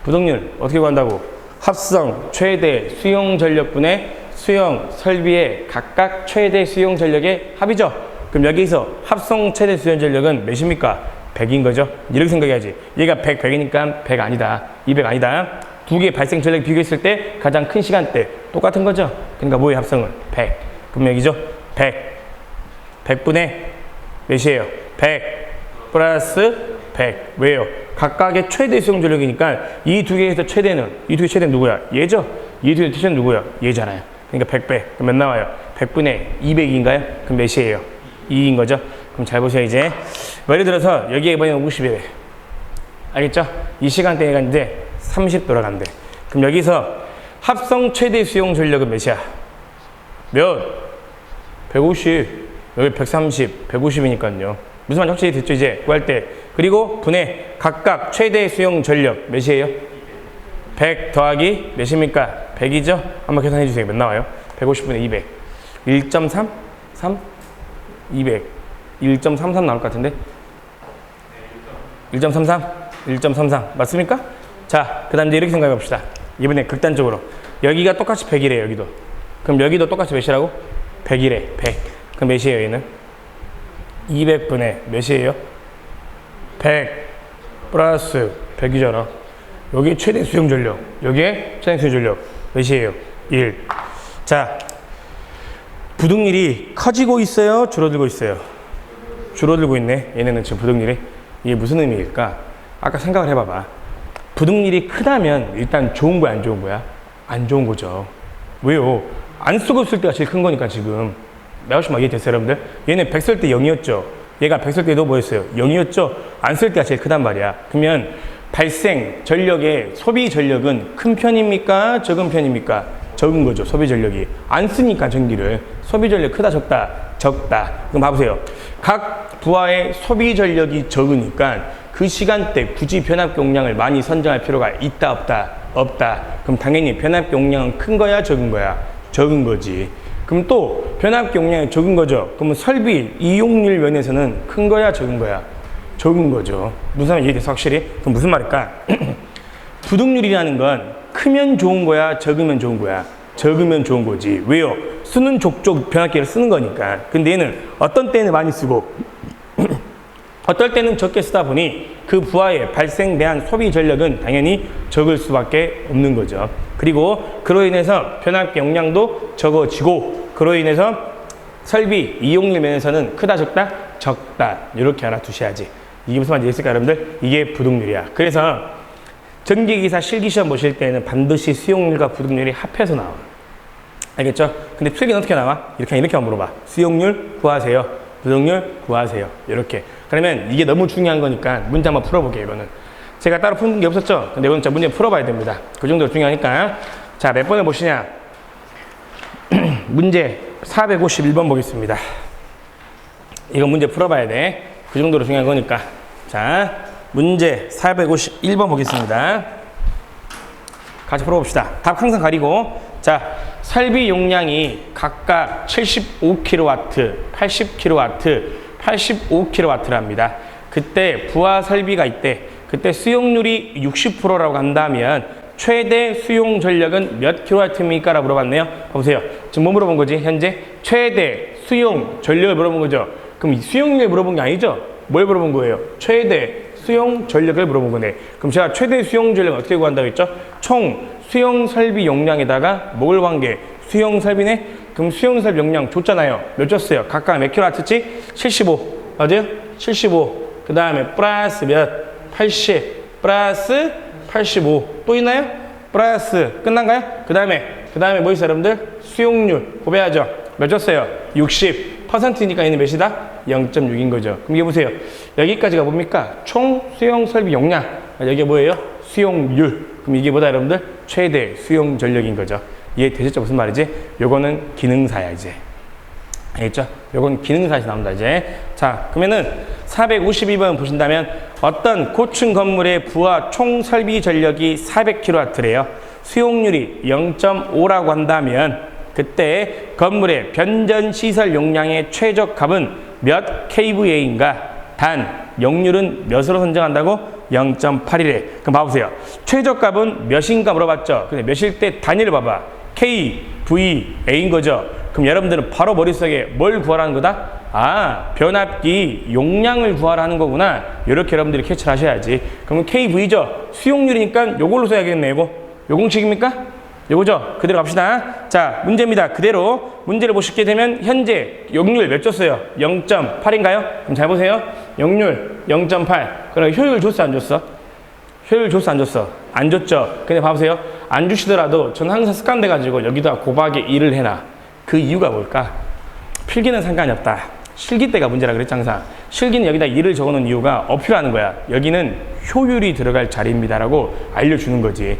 부등률 어떻게 구한다고? 합성 최대 수용 전력분의 수용 설비의 각각 최대 수용 전력의 합이죠? 그럼 여기서 합성 최대 수용 전력은 몇입니까? 100인 거죠? 이렇게 생각해야지. 얘가 100, 100이니까 100 아니다. 200 아니다. 두 개의 발생 전력 비교했을 때 가장 큰 시간대 똑같은 거죠? 그러니까 뭐의 합성은? 100. 그럼 여기죠? 100. 100분의 몇이에요? 100 플러스 100. 왜요? 각각의 최대 수용 전력이니까 이 두 개에서 최대는, 이 두 개 최대는 누구야? 얘죠? 이 두 개 최대는 누구야? 얘잖아요. 그러니까 100배. 그럼 몇 나와요? 100분의 200인가요? 그럼 몇이에요? 2인 거죠? 그럼 잘 보세요, 이제. 예를 들어서 여기에 이번에는 50에. 알겠죠? 이 시간대가 이제 30 돌아간대. 그럼 여기서 합성 최대 수용 전력은 몇이야? 몇? 150. 여기 130, 150이니까요. 무슨 말인지 확실히 됐죠, 이제? 구할 때. 그리고 분의 각각 최대 수용 전력 몇이에요? 100 더하기 몇입니까? 100이죠? 한번 계산해 주세요. 몇 나와요? 150분의 200. 1.3? 3? 200. 1.33 나올 것 같은데? 1.33? 1.33. 맞습니까? 자, 그 다음 이제 이렇게 생각해 봅시다. 이번에 극단적으로. 여기가 똑같이 100이래, 여기도. 그럼 여기도 똑같이 몇이라고? 100이래, 100. 그럼 몇이에요, 얘는? 200분의 몇이에요? 100 플러스 100이잖아. 여기 최대 수용 전력. 여기에 최대 수용 전력. 몇이에요? 1. 자, 부등률이 커지고 있어요? 줄어들고 있어요? 줄어들고 있네. 얘네는 지금 부등률이. 이게 무슨 의미일까? 아까 생각을 해봐봐. 부등률이 크다면 일단 좋은 거야, 안 좋은 거야? 안 좋은 거죠. 왜요? 안 쓰고 있을 때가 제일 큰 거니까 지금. 나오시면 이해됐어요, 여러분들? 얘는 100 쓸 때 0이었죠. 얘가 100 쓸 때도 뭐였어요? 0이었죠. 안 쓸 때가 제일 크단 말이야. 그러면 발생 전력의 소비 전력은 큰 편입니까? 적은 편입니까? 적은 거죠, 소비 전력이. 안 쓰니까 전기를. 소비 전력 크다, 적다? 적다. 그럼 봐보세요. 각 부하의 소비 전력이 적으니까 그 시간대 굳이 변압기 용량을 많이 선정할 필요가 있다, 없다? 없다. 그럼 당연히 변압기 용량은 큰 거야, 적은 거야? 적은 거지. 그럼 또 변압기 용량이 적은 거죠. 그러면 설비 이용률 면에서는 큰 거야, 적은 거야? 적은 거죠. 무슨 말인지 이해돼서 확실히? 그럼 무슨 말일까? 부등률이라는 건 크면 좋은 거야, 적으면 좋은 거야? 적으면 좋은 거지. 왜요? 쓰는 족족 변압기를 쓰는 거니까. 근데 얘는 어떤 때는 많이 쓰고 어떨 때는 적게 쓰다 보니 그 부하에 발생된 소비 전력은 당연히 적을 수밖에 없는 거죠. 그리고 그로 인해서 변압기 용량도 적어지고 그로 인해서 설비 이용률 면에서는 크다, 적다? 적다. 이렇게 알아두셔야지. 이게 무슨 말인지 있을까요, 여러분들? 이게 부등률이야. 그래서 전기기사 실기시험 보실 때는 반드시 수용률과 부등률이 합해서 나와. 알겠죠? 근데 필기는 어떻게 나와? 이렇게만 물어봐. 수용률 구하세요. 부등률 구하세요. 이렇게. 그러면 이게 너무 중요한 거니까 문제 한번 풀어볼게요, 이거는. 제가 따로 푸는 게 없었죠? 근데 이건 진짜 문제 풀어봐야 됩니다. 그 정도로 중요하니까. 자, 몇 번을 보시냐? 문제 451번 보겠습니다. 이거 문제 풀어봐야 돼. 그 정도로 중요한 거니까. 자, 문제 451번 보겠습니다. 같이 풀어봅시다. 답 항상 가리고. 자, 설비 용량이 각각 75kW, 80kW, 85kW랍니다. 그때 부하 설비가 있대. 그때 수용률이 60%라고 한다면 최대 수용 전력은 몇 kW입니까? 라고 물어봤네요. 보세요. 지금 뭐 물어본 거지? 현재 최대 수용 전력을 물어본 거죠. 그럼 수용률 물어본 게 아니죠? 뭘 물어본 거예요? 최대 수용 전력을 물어본 거네. 그럼 제가 최대 수용 전력을 어떻게 구한다고 했죠? 총 수용 설비 용량에다가 뭘 관계? 수용 설비네? 그럼 수용 설비 용량 줬잖아요. 몇 줬어요? 각각 몇 킬로와트지? 75. 맞아요? 75. 그 다음에 플러스 몇? 80. 플러스 85. 또 있나요? 플러스. 끝난가요? 그 다음에 뭐 있어요, 여러분들? 수용률. 곱해야죠. 몇 줬어요? 60%니까 얘는 몇이다? 0.6인 거죠. 그럼 이게 보세요. 여기까지가 뭡니까? 총 수용 설비 용량. 여기가 뭐예요? 수용률. 그럼 이게 뭐다, 여러분들? 최대 수용 전력인 거죠. 이해되셨죠? 무슨 말이지? 요거는 기능사야, 이제. 알겠죠? 요건 기능사에서 나온다, 이제. 자, 그러면은 452번 보신다면 어떤 고층 건물의 부하 총 설비 전력이 400kW래요. 수용률이 0.5라고 한다면 그때 건물의 변전 시설 용량의 최저값은 몇 kVA인가? 단 용률은 몇으로 선정한다고? 0.8이래. 그럼 봐보세요. 최저값은 몇인가 물어봤죠? 근데 몇일 때 단위를 봐봐. kVA인 거죠. 그럼 여러분들은 바로 머릿속에 뭘 구하라는 거다? 아, 변압기 용량을 구하라는 거구나. 이렇게 여러분들이 캐치를 하셔야지. 그러면 kV죠. 수용률이니까 요걸로 써야겠네. 요거. 요 공식입니까? 요거죠. 그대로 갑시다. 자, 문제입니다. 그대로 문제를 보시게 되면 현재 용률 몇 줬어요? 0.8인가요? 그럼 잘 보세요. 용률 0.8. 그럼 효율 줬어, 안 줬어? 효율 줬어, 안 줬어? 안 줬죠. 근데 봐보세요. 안 주시더라도 저는 항상 습관돼가지고 여기다 곱하기 1을 해놔. 그 이유가 뭘까? 필기는 상관이 없다. 실기 때가 문제라 그랬지 항상. 실기는 여기다 1을 적어놓은 이유가 어필하는 거야. 여기는 효율이 들어갈 자리입니다라고 알려주는 거지.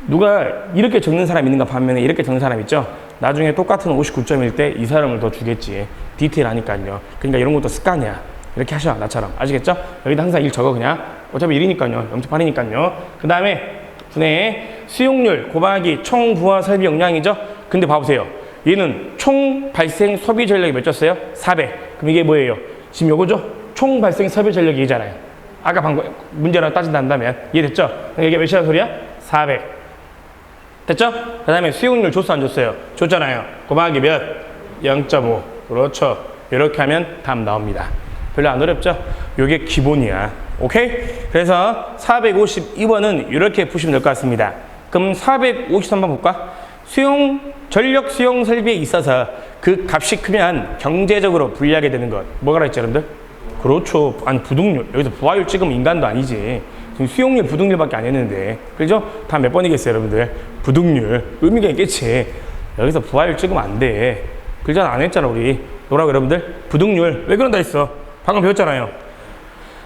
누가 이렇게 적는 사람 있는가 반면에 이렇게 적는 사람 있죠? 나중에 똑같은 59점일 때 이 사람을 더 주겠지. 디테일하니까요. 그러니까 이런 것도 습관이야. 이렇게 하셔, 나처럼. 아시겠죠? 여기다 항상 1 적어, 그냥. 어차피 1이니까요. 0.8이니까요. 그 다음에 분해 수용률 곱하기 총 부하 설비 용량이죠? 근데 봐보세요. 얘는 총 발생 소비 전력이 몇 줬어요? 400. 그럼 이게 뭐예요? 지금 요거죠? 총 발생 소비 전력이잖아요. 아까 방금 문제로 따진다면 이해됐죠? 이게 몇이라는 소리야? 400. 됐죠? 그 다음에 수용률 줬어, 안 줬어요? 줬잖아요. 곱하기 몇? 0.5. 그렇죠. 이렇게 하면 답 나옵니다. 별로 안 어렵죠? 요게 기본이야. 오케이? 그래서 452번은 이렇게 푸시면 될 것 같습니다. 그럼 453번 볼까? 전력 수용 설비에 있어서 그 값이 크면 경제적으로 불리하게 되는 것. 뭐가 그랬죠, 여러분들? 그렇죠. 아니, 부등률. 여기서 부하율 찍으면 인간도 아니지. 지금 수용률, 부등률밖에 안 했는데. 그죠? 다 몇 번이겠어요, 여러분들? 부등률. 의미가 있겠지. 여기서 부하율 찍으면 안 돼. 글자는 안 했잖아, 우리. 뭐라고, 여러분들? 부등률. 왜 그런다 했어? 방금 배웠잖아요.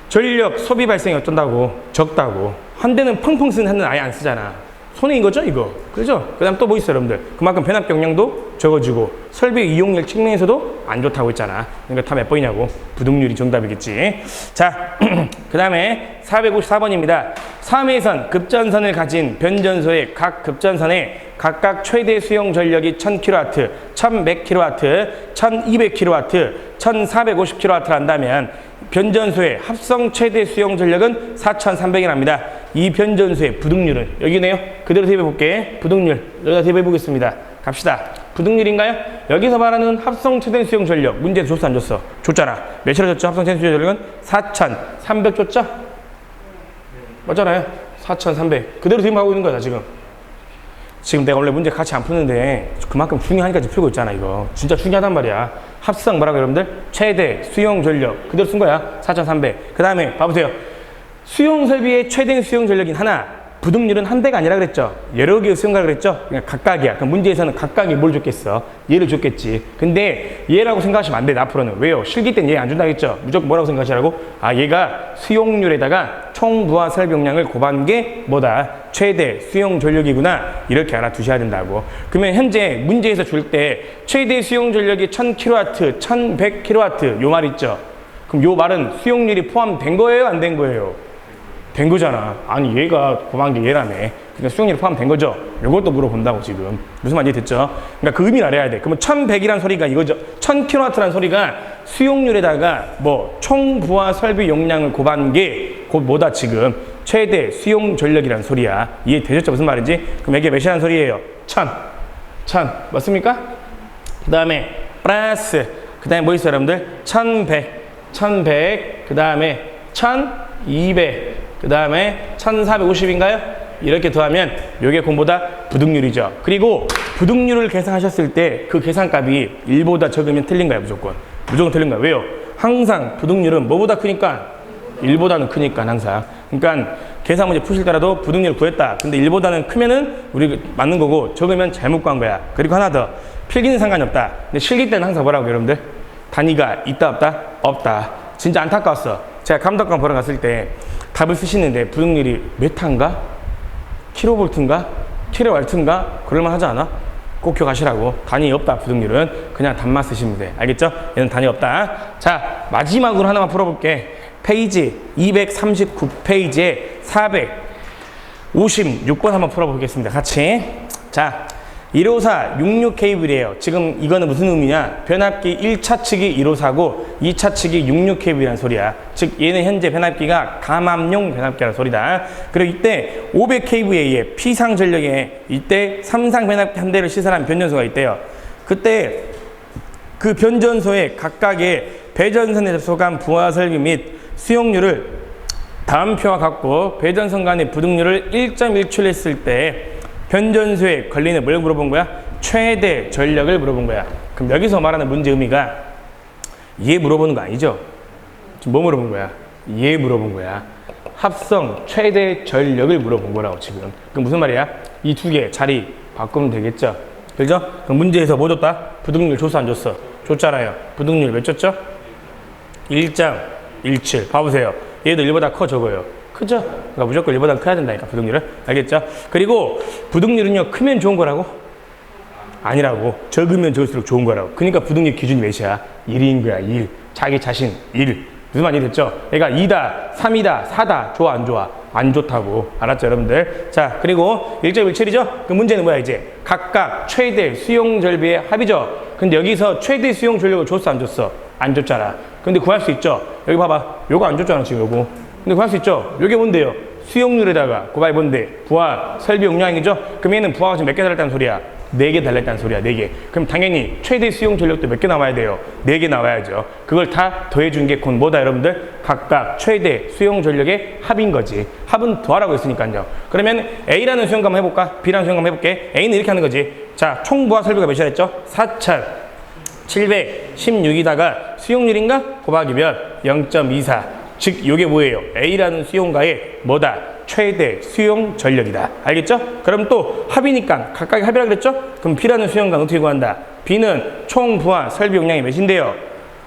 전력 소비 발생이 어쩐다고? 적다고. 한 대는 펑펑 쓰는 한 대는 아예 안 쓰잖아. 손해인 거죠, 이거? 그죠? 그 다음 또 뭐 있어요, 여러분들? 그만큼 변압 경량도 적어지고 설비 이용률 측면에서도 안 좋다고 했잖아. 그러니까 다 몇 번이냐고? 부등률이 정답이겠지. 자, 그 다음에 454번입니다. 3회선 급전선을 가진 변전소의 각 급전선에 각각 최대 수용 전력이 1000kW, 1100kW, 1200kW, 1450kW 한다면 변전소의 합성 최대 수용 전력은 4300이랍니다. 이 변전소의 부등률은 여기네요. 그대로 대입해 볼게. 부등률 여기다 대입해 보겠습니다. 갑시다. 부등률인가요? 여기서 말하는 합성 최대 수용 전력 문제 줬어, 안 줬어? 줬잖아. 몇이라 줬죠? 합성 최대 수용 전력은 4300 줬죠? 맞잖아요. 4300 그대로 대입하고 있는 거야 지금. 지금 내가 원래 문제 같이 안 푸는데 그만큼 중요하니까 풀고 있잖아. 이거 진짜 중요하단 말이야. 합성 뭐라고 여러분들? 최대 수용 전력 그대로 쓴 거야. 4300. 그 다음에 봐보세요. 수용 설비의 최대 수용 전력인 하나, 부등률은 한 대가 아니라 그랬죠. 여러 개의 수용가라 그랬죠. 그냥 각각이야. 그럼 문제에서는 각각이 뭘 줬겠어? 얘를 줬겠지. 근데 얘라고 생각하시면 안 돼. 앞으로는. 왜요? 실기 때는 얘 안 준다 했죠. 무조건 뭐라고 생각하시라고? 아, 얘가 수용률에다가 총 부하 설비 용량을 곱한 게 뭐다? 최대 수용 전력이구나. 이렇게 알아두셔야 된다고. 그러면 현재 문제에서 줄 때 최대 수용 전력이 1000kW, 1100kW 요 말 있죠. 그럼 요 말은 수용률이 포함된 거예요? 안 된 거예요? 된 거잖아. 아니 얘가 곱한 게 얘라며. 그러니까 수용률이 포함된 거죠. 이것도 물어본다고 지금. 무슨 말인지 됐죠? 그러니까 그 의미를 알아야 돼. 그러면 1100이란 소리가 이거죠. 1000kW라는 소리가 수용률에다가 뭐 총 부하 설비 용량을 곱한 게 곧 뭐다 지금 최대 수용 전력이라는 소리야. 이해되셨죠? 무슨 말인지? 그럼 이게 몇이라는 소리예요? 1000 맞습니까? 그 다음에 플러스 그 다음에 뭐 있어요 여러분들? 1100 그 다음에 1200 그 다음에 1450인가요? 이렇게 더하면 요게 곰보다 부등률이죠. 그리고 부등률을 계산하셨을 때 그 계산값이 1보다 적으면 틀린 거야. 무조건 틀린 거야. 왜요? 항상 부등률은 뭐보다 크니까 1보다는 크니까 항상. 그러니까 계산 문제 푸실 때라도 부등률 구했다. 근데 1보다는 크면은 우리 맞는 거고 적으면 잘못 구한 거야. 그리고 하나 더. 필기는 상관이 없다. 근데 실기 때는 항상 뭐라고 여러분들? 단위가 있다 없다? 없다. 진짜 안타까웠어. 제가 감독관 보러 갔을 때 답을 쓰시는데 부등률이 메타인가? 킬로볼트인가? 킬로왈트인가? 그럴만 하지 않아? 꼭 기억하시라고. 단위 없다. 부등률은 그냥 답만 쓰시면 돼. 알겠죠? 얘는 단위 없다. 자, 마지막으로 하나만 풀어볼게. 페이지 239페이지에 456번 한번 풀어보겠습니다. 같이. 자, 154 66 케이블이에요. 지금 이거는 무슨 의미냐? 변압기 1차 측이 154고 2차 측이 66 케이블이라는 소리야. 즉 얘는 현재 변압기가 감압용 변압기라는 소리다. 그리고 이때 500 kVA의 피상 전력에 이때 3상 변압기 한 대를 시설한 변전소가 있대요. 그때 그 변전소의 각각의 배전선에 접속한 부하 설비 및 수용률을 다음 표와 같고 배전선 간의 부등률을 1.17 했을 때 변전소에 걸리는 뭘 물어본 거야? 최대 전력을 물어본 거야. 그럼 여기서 말하는 문제 의미가 얘 물어보는 거 아니죠? 지금 뭐 물어본 거야? 얘 물어본 거야. 합성 최대 전력을 물어본 거라고 지금. 그럼 무슨 말이야? 이 두 개 자리 바꾸면 되겠죠? 그죠? 그럼 문제에서 뭐 줬다? 부등률 줬어 안 줬어? 줬잖아요. 부등률 몇 줬죠? 1.17. 봐보세요. 얘도 1보다 커 적어요. 크죠? 그러니까 무조건 1보다 커야 된다니까 부등률은. 알겠죠? 그리고 부등률은요 크면 좋은 거라고? 아니라고. 적으면 적을수록 좋은 거라고. 그러니까 부등률 기준이 몇이야? 1인 거야. 1. 자기 자신 1. 무슨 말인지 됐죠? 그러니까 2다, 3이다, 4다. 좋아 안 좋아? 안 좋다고. 알았죠 여러분들? 자 그리고 1.17이죠? 그 문제는 뭐야 이제? 각각 최대 수용 절비의 합이죠? 근데 여기서 최대 수용 전력을 줬어 안 줬어? 안 줬잖아. 근데 구할 수 있죠? 여기 봐봐. 요거 안 줬잖아 지금 요거. 근데 구할 수 있죠? 요게 뭔데요? 수용률에다가 곱하기 뭔데? 부하 설비 용량이죠? 그럼 얘는 부하가 지금 몇 개 달렸다는 소리야? 4개 달렸다는 소리야. 4개. 그럼 당연히 최대 수용 전력도 몇 개 나와야 돼요? 4개 나와야죠. 그걸 다 더해준 게 곧 뭐다 여러분들? 각각 최대 수용 전력의 합인 거지. 합은 더하라고 했으니까요. 그러면 A라는 수용값 한번 해볼까? B라는 수용값 한번 해볼게. A는 이렇게 하는 거지. 자, 총 부하 설비가 몇이라 했죠? 4716이다가 수용률인가? 곱하기 몇? 0.24. 즉 요게 뭐예요? A라는 수용가의 뭐다? 최대 수용 전력이다. 알겠죠? 그럼 또 합이니까 각각의 합이라 그랬죠? 그럼 B라는 수용가는 어떻게 구한다? B는 총 부하 설비 용량이 몇인데요?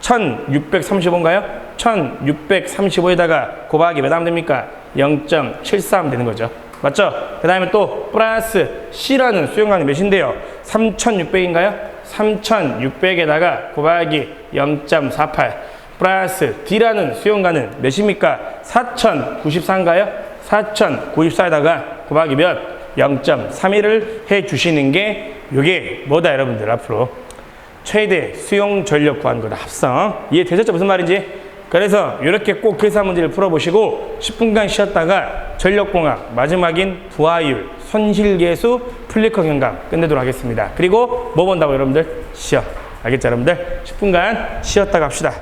1635인가요? 1635에다가 곱하기 몇 하면 됩니까? 0.74 하면 되는 거죠. 맞죠? 그 다음에 또 플러스 C라는 수용량이 몇인데요? 3600인가요? 3600에다가 곱하기 0.48 플러스 D라는 수용가는 몇입니까? 4094인가요? 4094에다가 곱하기 몇? 0.31을 해 주시는 게 요게 뭐다 여러분들 앞으로 최대 수용 전력 구하는 거다. 합성. 이해되셨죠? 무슨 말인지? 그래서 이렇게 꼭 계산 문제를 풀어보시고 10분간 쉬었다가 전력공학 마지막인 부하율, 손실계수, 플리커 경감 끝내도록 하겠습니다. 그리고 뭐 본다고 여러분들? 시험. 알겠죠 여러분들? 10분간 쉬었다가 합시다.